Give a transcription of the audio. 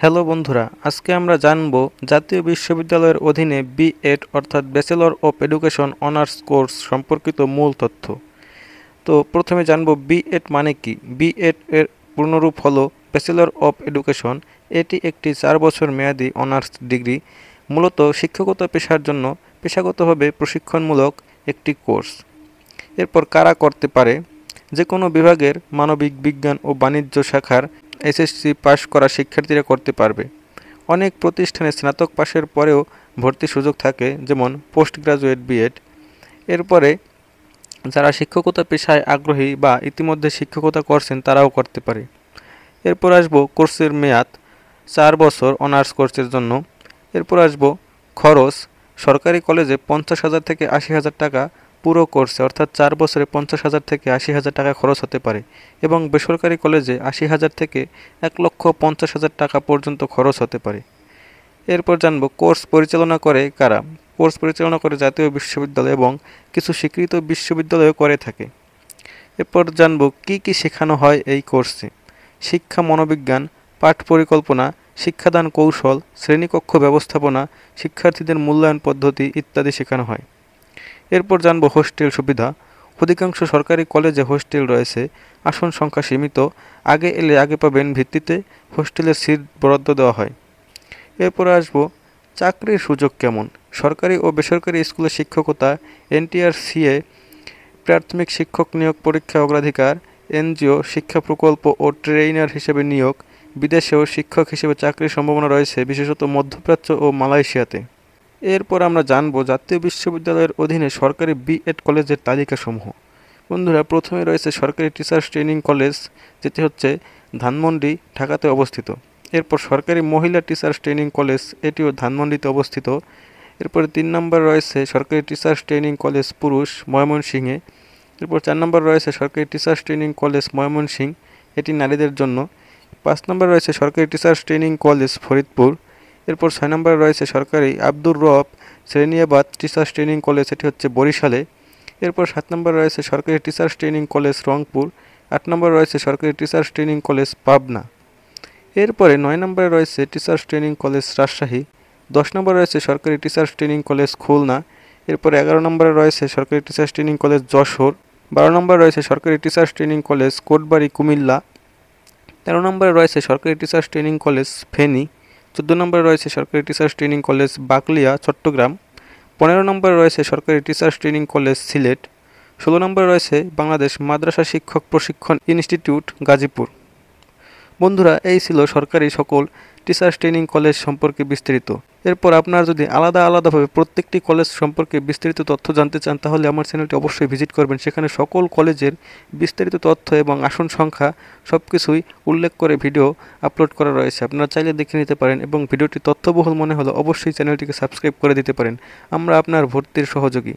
Hello বন্ধুরা, আজকে আমরা জানব জাতীয় বিশ্ববিদ্যালয়ের অধীনে বি.এড অর্থাৎ bachelor of education honours course সম্পর্কিত মূল তথ্য। তো প্রথমে জানব বি.এড মানে কি। বি.এড এর পূর্ণরূপ হলো ব্যাচেলর অফ এডুকেশন। এটি একটি 4 বছর মেয়াদী অনার্স ডিগ্রি, মূলত শিক্ষকতা পেশার জন্য পেশাগতভাবে প্রশিক্ষণমূলক একটি কোর্স। এরপর কারা করতে পারে? যে কোনো বিভাগের মানবিক, বিজ্ঞান ও বাণিজ্য শাখার এসএসসি পাশ করা শিক্ষার্থীরা করতে পারবে। অনেক প্রতিষ্ঠানে স্নাতক পাশের পরেও ভর্তির সুযোগ থাকে, যেমন পোস্ট গ্রাজুয়েট বি.এড। এরপরে যারা শিক্ষকতা পেশায় আগ্রহী বা ইতিমধ্যে শিক্ষকতা করছেন তারাও করতে পারে। এরপর আসবো কোর্সের মেয়াদ 4 বছর অনার্স কোর্সের জন্য। এরপর আসবো খরচ। সরকারি কলেজে 50,000 থেকে 80,000 টাকা পুরো কোর্সে, অর্থাৎ 4 বছরে 50,000 থেকে 80,000 টাকা খরচ হতে পারে, এবং বেসরকারি কলেজে 80,000 থেকে 1,50,000 টাকা পর্যন্ত খরচ হতে পারে। এরপর জানবো কোর্স পরিচালনা করে কারা। কোর্স পরিচালনা করে জাতীয় বিশ্ববিদ্যালয় এবং কিছু স্বীকৃত বিশ্ববিদ্যালয়ও করে থাকে। এরপর জানবো কি কি শেখানো হয় এই কোর্সে। শিক্ষা মনোবিজ্ঞান, পাঠ পরিকল্পনা, শিক্ষাদান কৌশল, শ্রেণীকক্ষ ব্যবস্থাপনা, শিক্ষার্থীদের মূল্যায়ন পদ্ধতি ইত্যাদি শেখানো হয়। এরপর জানবো হোস্টেল সুবিধা। অধিকাংশ সরকারি কলেজে হোস্টেল রয়েছে, আসন সংখ্যা সীমিত, আগে এলে আগে পাবেন ভিত্তিতে হোস্টেলের সিট বরাদ্দ দেওয়া হয়। এরপর আসবো চাকরির সুযোগ কেমন। সরকারি ও বেসরকারি স্কুলে শিক্ষকতা, এনটিআরসিএ প্রাথমিক শিক্ষক নিয়োগ পরীক্ষা অগ্রাধিকার, এনজিও শিক্ষা প্রকল্প ও ট্রেইনার হিসেবে নিয়োগ, বিদেশেও শিক্ষক হিসেবে চাকরির সম্ভাবনা রয়েছে, বিশেষত মধ্যপ্রাচ্য ও মালয়েশিয়াতে। এরপর আমরা জানব জাতীয় বিশ্ববিদ্যালয়ের অধীনে সরকারি বি.এড কলেজের তালিকাসমূহ। বন্ধুরা, প্রথমে রয়েছে সরকারি টিচার্স ট্রেনিং কলেজ, যেটি হচ্ছে ধানমন্ডি, ঢাকাতে অবস্থিত। এরপর সরকারি মহিলা টিচার্স ট্রেনিং কলেজ, এটিও ধানমন্ডিতে অবস্থিত। এরপরে 3 নম্বর রয়েছে সরকারি টিচার্স ট্রেনিং কলেজ পুরুষ, ময়মনসিংহে। এরপর 4 নম্বর রয়েছে সরকারি টিচার্স ট্রেনিং কলেজ ময়মনসিংহ, এটি নারীদের জন্য। 5 নম্বর রয়েছে সরকারি টিচার্স ট্রেনিং কলেজ ফরিদপুর। এরপর 6 নম্বরে রয়েছে সরকারি আব্দুর রব শ্রেণিয়াবাদ টিচার্স ট্রেনিং কলেজ, এটি হচ্ছে বরিশালে। এরপর 7 নম্বরে রয়েছে সরকারি টিচার্স ট্রেনিং কলেজ রংপুর। 8 নম্বরে রয়েছে সরকারি টিচার্স ট্রেনিং কলেজ পাবনা। এরপরে 9 নম্বরে রয়েছে টিচার্স ট্রেনিং কলেজ রাজশাহী। 10 নম্বরে রয়েছে সরকারি টিচার্স ট্রেনিং কলেজ খুলনা। এরপর 11 নম্বরে রয়েছে সরকারি টিচার্স ট্রেনিং কলেজ যশোর। 12 নম্বরে রয়েছে সরকারি teachers training college Kotbari Comilla. 13 নম্বরে রয়েছে সরকারি টিচার্স ট্রেনিং কলেজ ফেনী। 14 নম্বরে রয়েছে সরকারি teachers training college Bakalia Chattogram. 15 নম্বরে রয়েছে সরকারি টিচার্স ট্রেনিং কলেজ সিলেট। 16 নম্বরে রয়েছে বাংলাদেশ মাদ্রাসা শিক্ষক প্রশিক্ষণ ইনস্টিটিউট গাজীপুর। বন্ধুরা, এই ছিল সরকারি সকল টিচার্স ট্রেনিং কলেজ সম্পর্কে বিস্তারিত। এরপর আপনারা যদি আলাদাভাবে প্রত্যেকটি কলেজ সম্পর্কে বিস্তারিত তথ্য জানতে চান, তাহলে আমার চ্যানেলটি অবশ্যই ভিজিট করবেন। সেখানে সকল কলেজের বিস্তারিত তথ্য এবং আসন সংখ্যা সব কিছুই উল্লেখ করে ভিডিও আপলোড করা রয়েছে, আপনারা চাইলে দেখে নিতে পারেন। এবং ভিডিওটি তথ্যবহুল মনে হলে অবশ্যই চ্যানেলটিকে সাবস্ক্রাইব করে দিতে পারেন। আমরা আপনার ভর্তির সহযোগী।